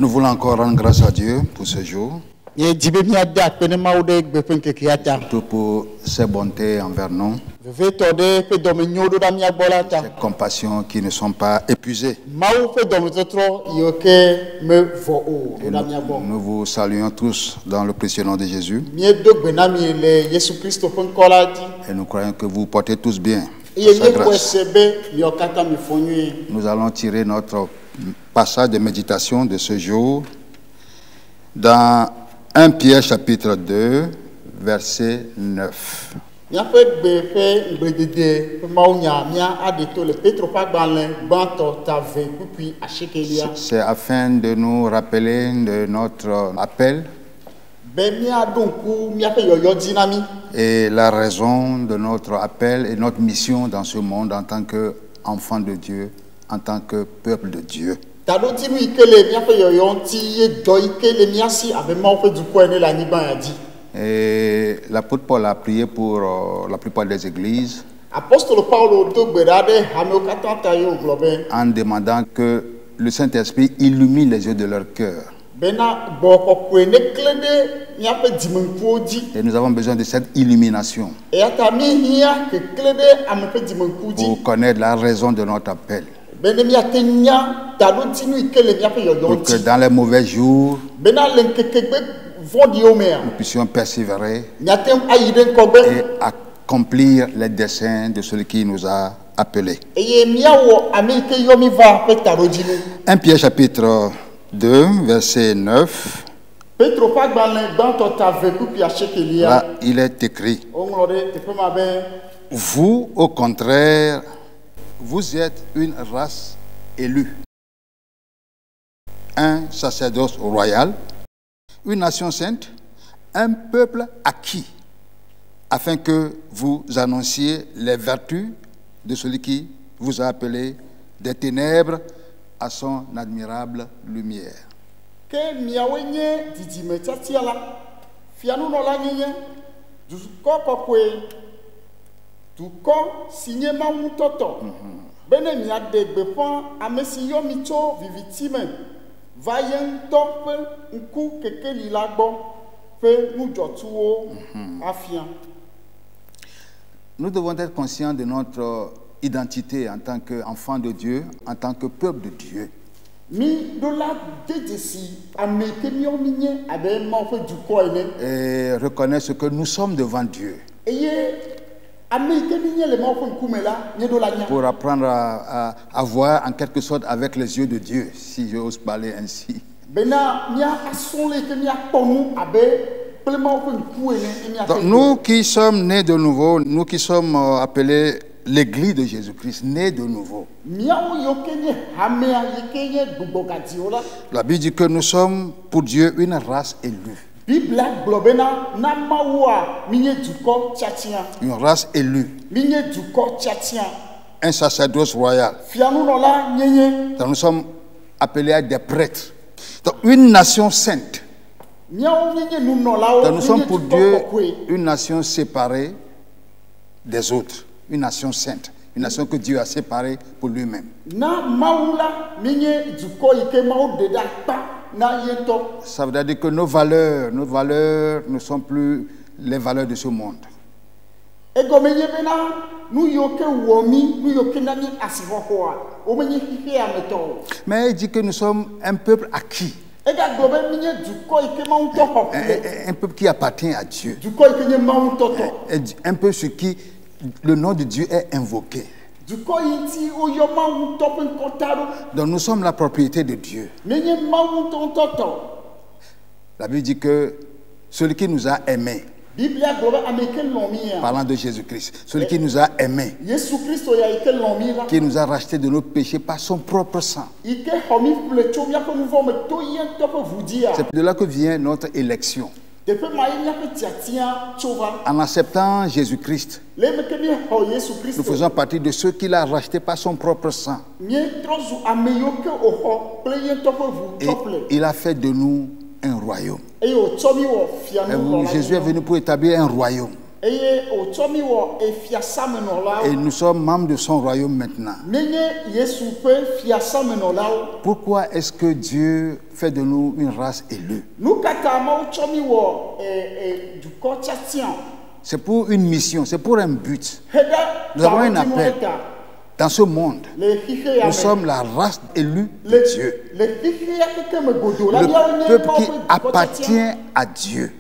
Nous voulons encore rendre grâce à Dieu pour ce jour, surtout pour ses bontés envers nous, ses compassions qui ne sont pas épuisées. Et nous vous saluons tous dans le précieux nom de Jésus. Et nous croyons que vous portez tous bien. Sa grâce. Nous allons tirer notre passage de méditation de ce jour dans 1 Pierre chapitre 2, verset 9. C'est afin de nous rappeler de notre appel et la raison de notre appel et notre mission dans ce monde en tant qu'enfant de Dieu, en tant que peuple de Dieu. Et l'apôtre Paul a prié pour la plupart des églises en demandant que le Saint-Esprit illumine les yeux de leur cœur. Et nous avons besoin de cette illumination pour connaître la raison de notre appel. Pour que dans les mauvais jours, nous puissions persévérer et accomplir les desseins de celui qui nous a appelés. 1 Pierre chapitre 2, verset 9. Là, il est écrit: vous, au contraire, vous êtes une race élue, un sacerdoce royal, une nation sainte, un peuple acquis, afin que vous annonciez les vertus de celui qui vous a appelé des ténèbres à son admirable lumière. Nous devons être conscients de notre identité en tant qu'enfant de Dieu, en tant que peuple de Dieu. Et reconnaître ce que nous sommes devant Dieu. Pour apprendre à voir en quelque sorte avec les yeux de Dieu, si j'ose parler ainsi. Donc, nous qui sommes nés de nouveau, nous qui sommes appelés l'Église de Jésus-Christ, nés de nouveau. La Bible dit que nous sommes pour Dieu une race élue. Une race élue. Un sacerdoce royal. Donc nous sommes appelés à des prêtres. Donc une nation sainte. Donc nous sommes pour Dieu une nation séparée des autres. Une nation sainte. Une nation que Dieu a séparée pour lui-même. Ça veut dire que nos valeurs ne sont plus les valeurs de ce monde. Mais il dit que nous sommes un peuple acquis. Un peuple qui appartient à Dieu. Un peuple sur qui le nom de Dieu est invoqué. Donc nous sommes la propriété de Dieu. La Bible dit que celui qui nous a aimés, parlant de Jésus-Christ, celui qui nous a aimés, qui nous a rachetés de nos péchés par son propre sang. C'est de là que vient notre élection. En acceptant Jésus-Christ, nous faisons partie de ceux qu'il a rachetés par son propre sang. Et il a fait de nous un royaume. Jésus est venu pour établir un royaume. Et nous sommes membres de son royaume maintenant. Pourquoi est-ce que Dieu fait de nous une race élue? C'est pour une mission, c'est pour un but. Nous avons un appel. Dans ce monde, nous sommes la race élue de Dieu. Le peuple qui appartient à Dieu.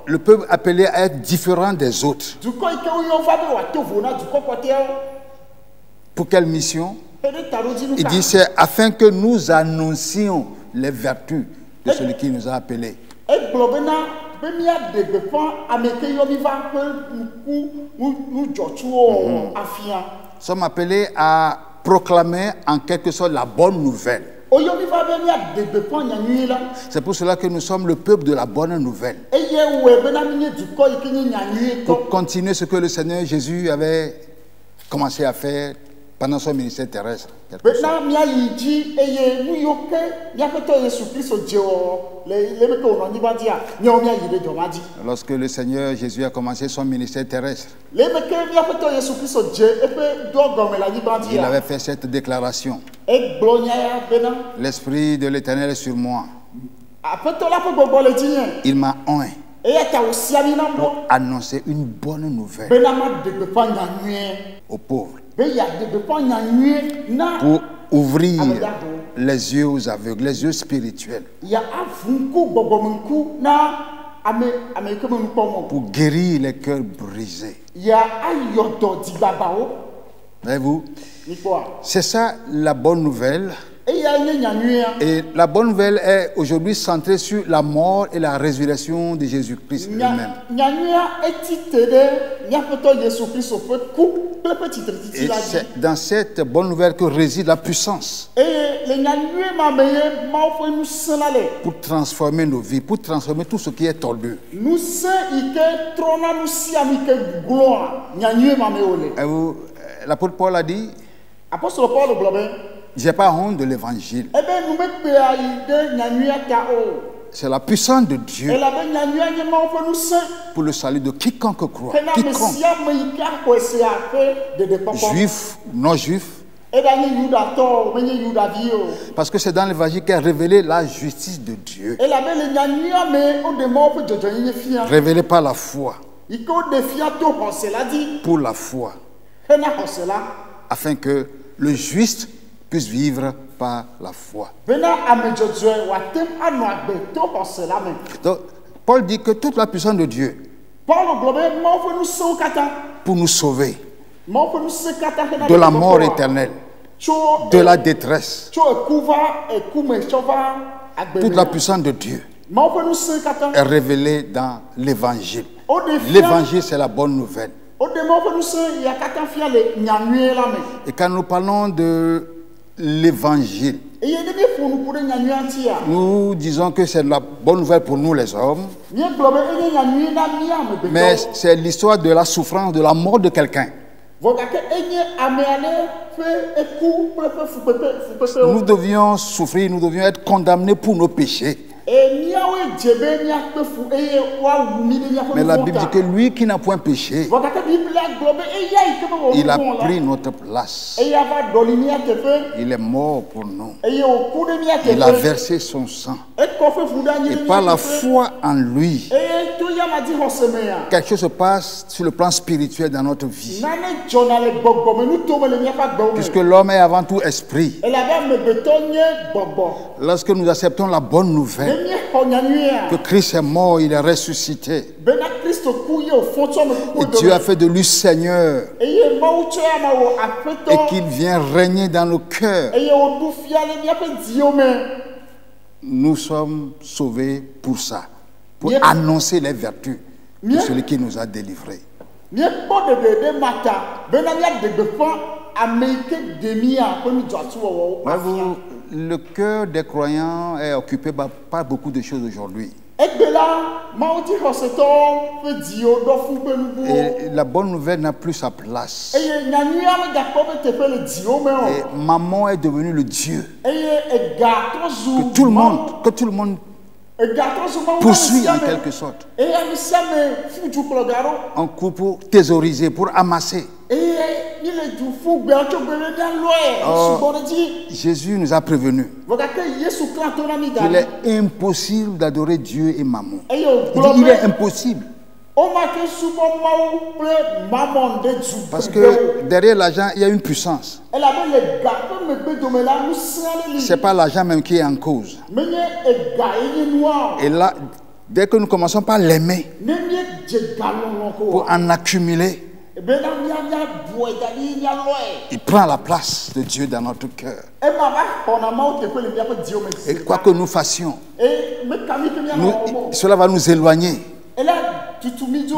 Le peuple appelé à être différent des autres. Pour quelle mission? Il dit c'est afin que nous annoncions les vertus de celui qui nous a appelés. Nous sommes appelés à proclamer en quelque sorte la bonne nouvelle. C'est pour cela que nous sommes le peuple de la bonne nouvelle. Pour continuer ce que le Seigneur Jésus avait commencé à faire pendant son ministère terrestre. Lorsque le Seigneur Jésus a commencé son ministère terrestre, il avait fait cette déclaration: l'Esprit de l'Éternel est sur moi. Il m'a oint pour annoncer une bonne nouvelle aux pauvres, pour ouvrir les yeux aux aveugles, les yeux spirituels, pour guérir les cœurs brisés. Voyez-vous, c'est ça la bonne nouvelle. Et la bonne nouvelle est aujourd'hui centrée sur la mort et la résurrection de Jésus-Christ lui-même. Et c'est dans cette bonne nouvelle que réside la puissance pour transformer nos vies, pour transformer tout ce qui est tordu. L'apôtre Paul a dit: j'ai pas honte de l'évangile. C'est la puissance de Dieu pour le salut de quiconque croit. Quiconque. Juif, non juif. Parce que c'est dans l'évangile qu'est révélée la justice de Dieu. Révélée par la foi. Pour la foi. Afin que le juste puisse vivre par la foi. Donc, Paul dit que toute la puissance de Dieu pour nous sauver de la mort éternelle, de la détresse, toute la puissance de Dieu est révélée dans l'évangile. L'évangile, c'est la bonne nouvelle. Et quand nous parlons de l'évangile, nous disons que c'est la bonne nouvelle pour nous les hommes, mais c'est l'histoire de la souffrance, de la mort de quelqu'un. Nous devions souffrir, nous devions être condamnés pour nos péchés. Mais la Bible dit que lui qui n'a point péché, il a pris notre place. Il est mort pour nous. Il a versé son sang. Et par la foi en lui, quelque chose se passe sur le plan spirituel dans notre vie. Puisque l'homme est avant tout esprit. Lorsque nous acceptons la bonne nouvelle, que Christ est mort, il est ressuscité, et Dieu a fait de lui Seigneur, et qu'il vient régner dans nos cœurs, nous sommes sauvés pour ça, pour annoncer les vertus de celui qui nous a délivrés. Le cœur des croyants est occupé par beaucoup de choses aujourd'hui. Et la bonne nouvelle n'a plus sa place. Et maman est devenue le Dieu que tout le monde poursuit en quelque sorte. Un coup pour thésauriser, pour amasser. Jésus nous a prévenus qu'il est impossible d'adorer Dieu et Mammon. Il est impossible. Parce que derrière l'argent, il y a une puissance. Ce n'est pas l'argent même qui est en cause. Et là, dès que nous commençons par l'aimer, pour en accumuler, il prend la place de Dieu dans notre cœur. Et quoi que nous fassions, cela va nous éloigner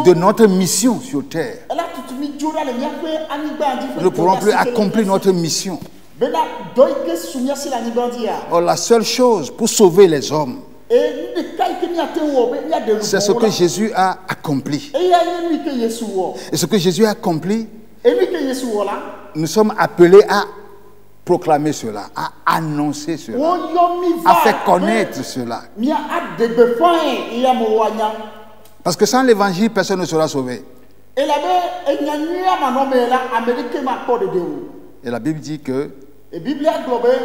de notre mission sur terre. Nous ne pourrons plus accomplir notre mission. Or, la seule chose pour sauver les hommes, c'est ce que Jésus a accompli. Et ce que Jésus a accompli, nous sommes appelés à proclamer cela, à annoncer cela, à faire connaître cela. Parce que sans l'évangile, personne ne sera sauvé. Et la Bible dit que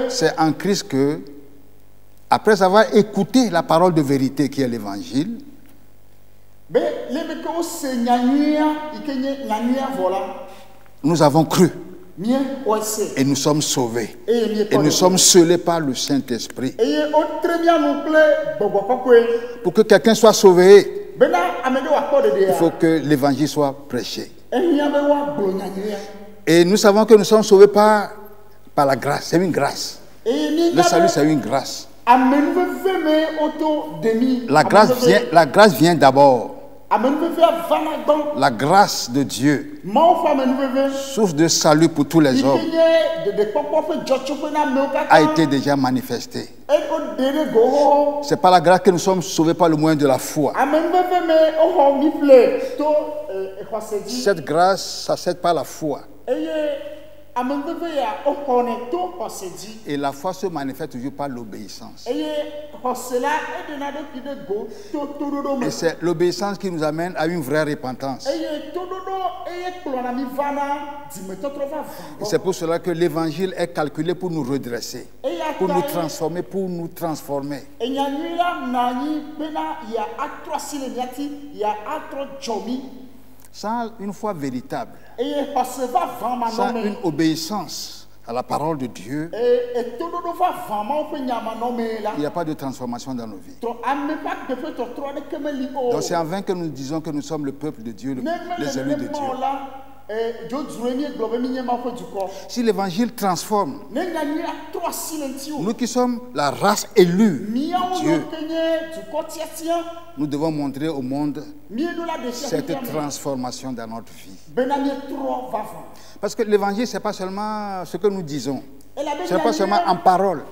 c'est en Christ que, après avoir écouté la parole de vérité qui est l'évangile, nous avons cru. Et nous sommes sauvés. Et nous sommes scellés par le Saint-Esprit. Pour que quelqu'un soit sauvé, il faut que l'évangile soit prêché. Et nous savons que nous sommes sauvés par la grâce. C'est une grâce. Le salut, c'est une grâce. La grâce vient d'abord. La grâce de Dieu, source de salut pour tous les hommes, a été déjà manifestée. C'est par la grâce que nous sommes sauvés par le moyen de la foi. Cette grâce, ça s'aide par la foi. Et la foi se manifeste toujours par l'obéissance. Et c'est l'obéissance qui nous amène à une vraie repentance. Et c'est pour cela que l'évangile est calculé pour nous redresser, pour nous transformer, pour nous transformer. Sans une foi véritable, sans une obéissance à la parole de Dieu, il n'y a pas de transformation dans nos vies. Donc c'est en vain que nous disons que nous sommes le peuple de Dieu, les élus de Dieu. Si l'évangile transforme, nous qui sommes la race élue de Dieu, nous devons montrer au monde cette transformation dans notre vie. Parce que l'évangile, ce n'est pas seulement ce que nous disons, ce n'est pas seulement en parole.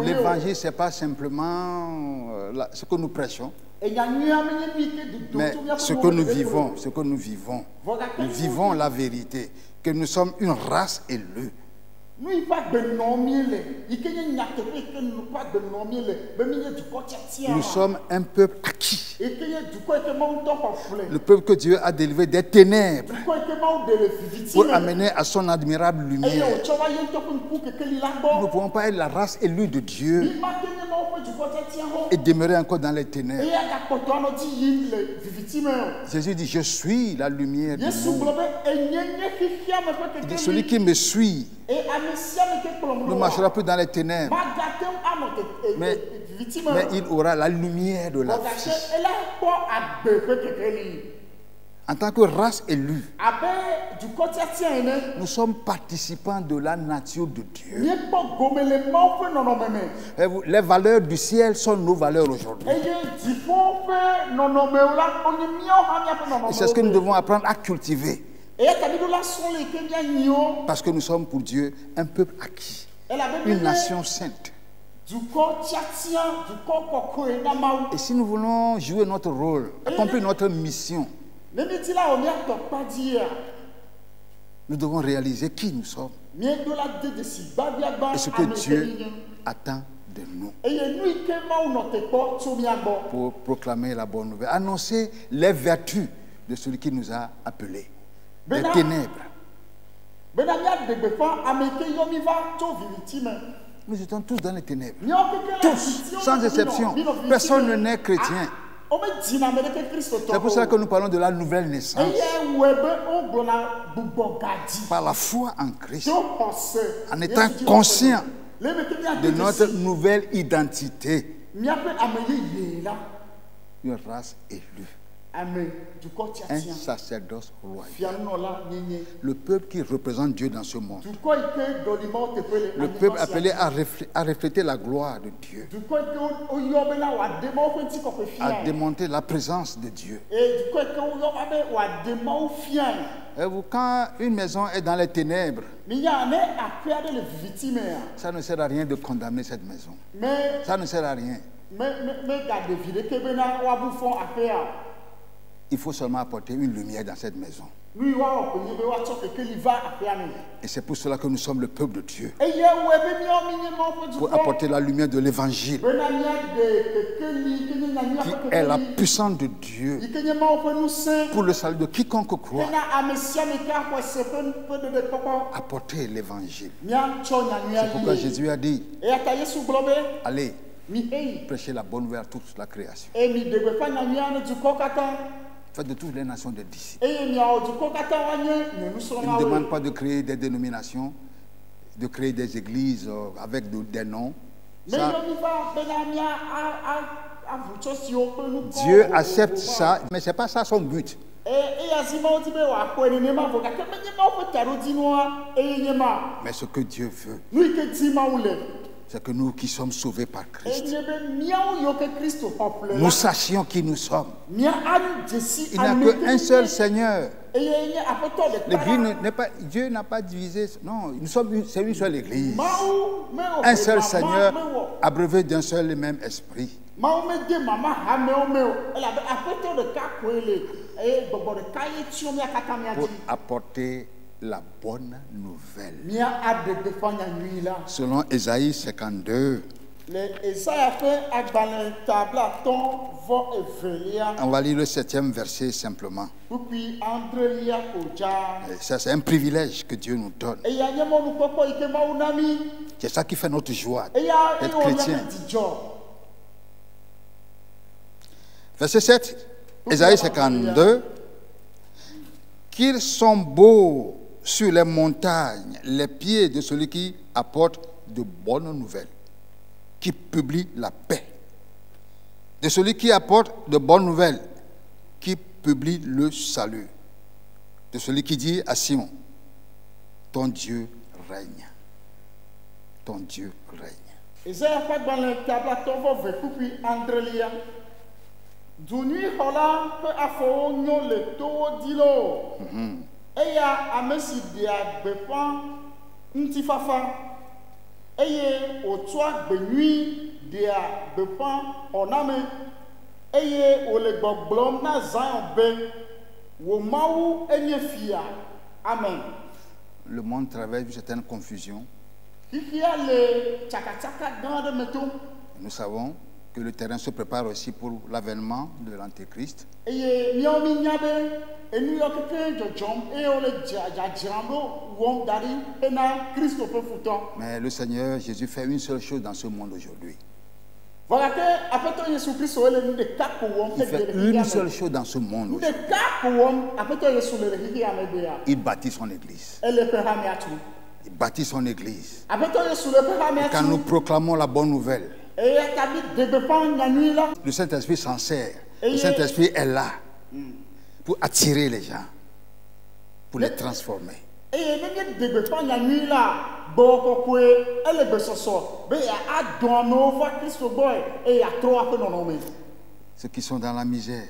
L'évangile, ce n'est pas simplement ce que nous prêchons, mais ce que nous vivons, Nous vivons la vérité, que nous sommes une race élue. Nous sommes un peuple acquis. Le peuple que Dieu a délivré des ténèbres pour amener à son admirable lumière. Nous ne pouvons pas être la race élue de Dieu et demeurer encore dans les ténèbres. Jésus dit, je suis la lumière du monde. Il dit, celui qui me suit ne marchera plus dans les ténèbres, mais il aura la lumière de la vie. En tant que race élue, nous sommes participants de la nature de Dieu. Les valeurs du ciel sont nos valeurs aujourd'hui. Et c'est ce que nous devons apprendre à cultiver. Parce que nous sommes pour Dieu un peuple acquis, une nation sainte. Et si nous voulons jouer notre rôle, accomplir notre mission, nous devons réaliser qui nous sommes et ce que Dieu attend de nous pour proclamer la bonne nouvelle, annoncer les vertus de celui qui nous a appelés des ténèbres. Nous étions tous dans les ténèbres. Tous, sans exception. Personne ne naît chrétien. C'est pour ça que nous parlons de la nouvelle naissance. Par la foi en Christ. En étant conscient de notre nouvelle identité. Une race élue. Un sacerdoce royal. Le peuple qui représente Dieu dans ce monde. Le peuple appelé à refléter la gloire de Dieu. À démontrer la présence de Dieu. Et vous, quand une maison est dans les ténèbres, ça ne sert à rien de condamner cette maison. Ça ne sert à rien. Il faut seulement apporter une lumière dans cette maison. Et c'est pour cela que nous sommes le peuple de Dieu. Pour apporter la lumière de l'évangile, qui est la puissance de Dieu pour le salut de quiconque croit. Apporter l'évangile. C'est pourquoi Jésus a dit: allez, prêchez la bonne nouvelle à toute la création. Faites de toutes les nations des disciples. Il ne demande pas de créer des dénominations, de créer des églises avec des noms. Ça, Dieu accepte ça, mais ce n'est pas ça son but. Mais ce que Dieu veut, c'est que nous qui sommes sauvés par Christ, nous sachions qui nous sommes. Il n'y a qu'un seul Seigneur. L'église n'est pas, Dieu n'a pas divisé. Non, c'est une seule église. Un seul Seigneur, abreuvé d'un seul et même esprit. Pour apporter la bonne nouvelle. Selon Ésaïe 52. On va lire le 7e verset simplement. Ça, c'est un privilège que Dieu nous donne. C'est ça qui fait notre joie d'être chrétien. Verset 7, Ésaïe 52. Qu'ils sont beaux sur les montagnes les pieds de celui qui apporte de bonnes nouvelles, qui publie la paix. De celui qui apporte de bonnes nouvelles, qui publie le salut. De celui qui dit à Sion: ton Dieu règne. Ton Dieu règne. Eya amesi dia gbepan ntifafa eye otua gbenui dia gbepan oname eye ole gbogblom na Zion be wo mawu enye fia. Amen. Le monde traverse une certaine confusion. Nous savons que le terrain se prépare aussi pour l'avènement de l'Antéchrist. Mais le Seigneur Jésus fait une seule chose dans ce monde aujourd'hui. Il fait une seule chose dans ce monde aujourd'hui. Il bâtit son église. Il bâtit son église. Et quand nous proclamons la bonne nouvelle, le Saint-Esprit s'en sert. Le Saint-Esprit est là pour attirer les gens, pour les transformer. Ceux qui sont dans la misère,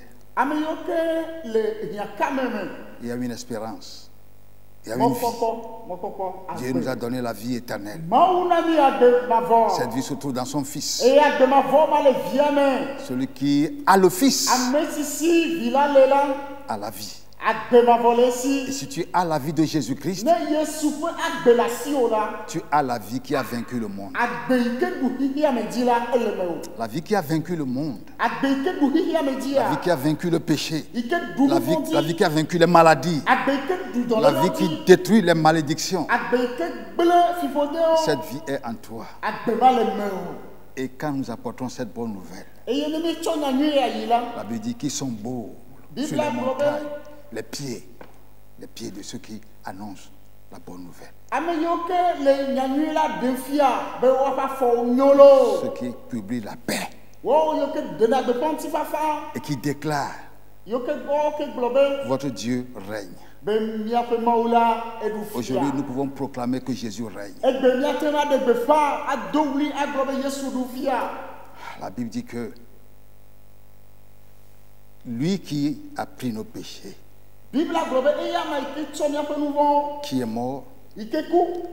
il y a une espérance. Il y a une vie. Dieu nous a donné la vie éternelle. Cette vie se trouve dans son Fils. Celui qui a le Fils a la vie. Et si tu as la vie de Jésus-Christ, tu as la vie qui a vaincu le monde. La vie qui a vaincu le monde. La vie qui a vaincu le péché. La vie qui a vaincu les maladies. La vie qui détruit les malédictions. Cette vie est en toi. Et quand nous apportons cette bonne nouvelle, la Bible dit qu'ils sont beaux sur les montagnes, les pieds de ceux qui annoncent la bonne nouvelle. Ceux qui publient la paix et qui déclarent votre Dieu règne. Aujourd'hui, nous pouvons proclamer que Jésus règne. La Bible dit que lui qui a pris nos péchés, qui est mort,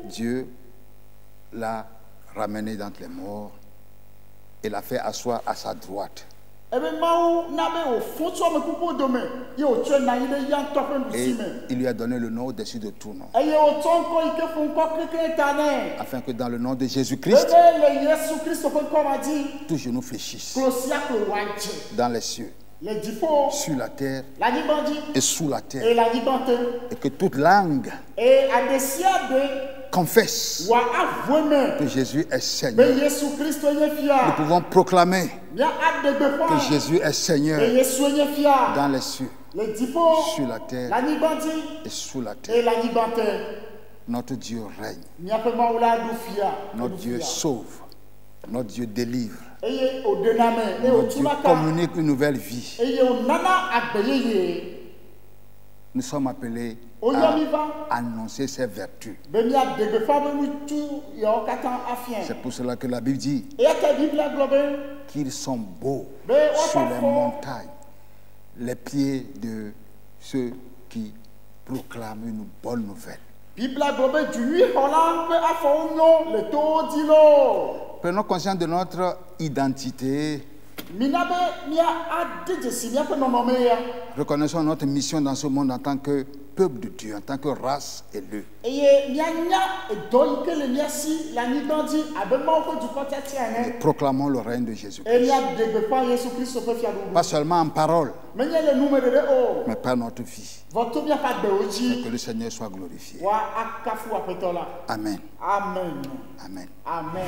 Dieu l'a ramené d'entre les morts et l'a fait asseoir à sa droite. Et il lui a donné le nom au-dessus de tout nom. Afin que dans le nom de Jésus-Christ, tout genou fléchisse dans les cieux, sur la terre et sous la terre, et que toute langue confesse que Jésus est Seigneur. Nous pouvons proclamer que Jésus est Seigneur dans les cieux, sur la terre et sous la terre. Notre Dieu règne. Notre Dieu sauve. Notre Dieu délivre. Notre Dieu communique une nouvelle vie. Nous sommes appelés à annoncer ses vertus. C'est pour cela que la Bible dit qu'ils sont beaux sur les montagnes, les pieds de ceux qui proclament une bonne nouvelle. Prenons conscience de notre identité. Reconnaissons notre mission dans ce monde en tant que peuple de Dieu, en tant que race élue. Proclamons le règne de Jésus-Christ. Pas seulement en parole, mais par notre vie. Que le Seigneur soit glorifié. Amen. Amen. Amen. Amen.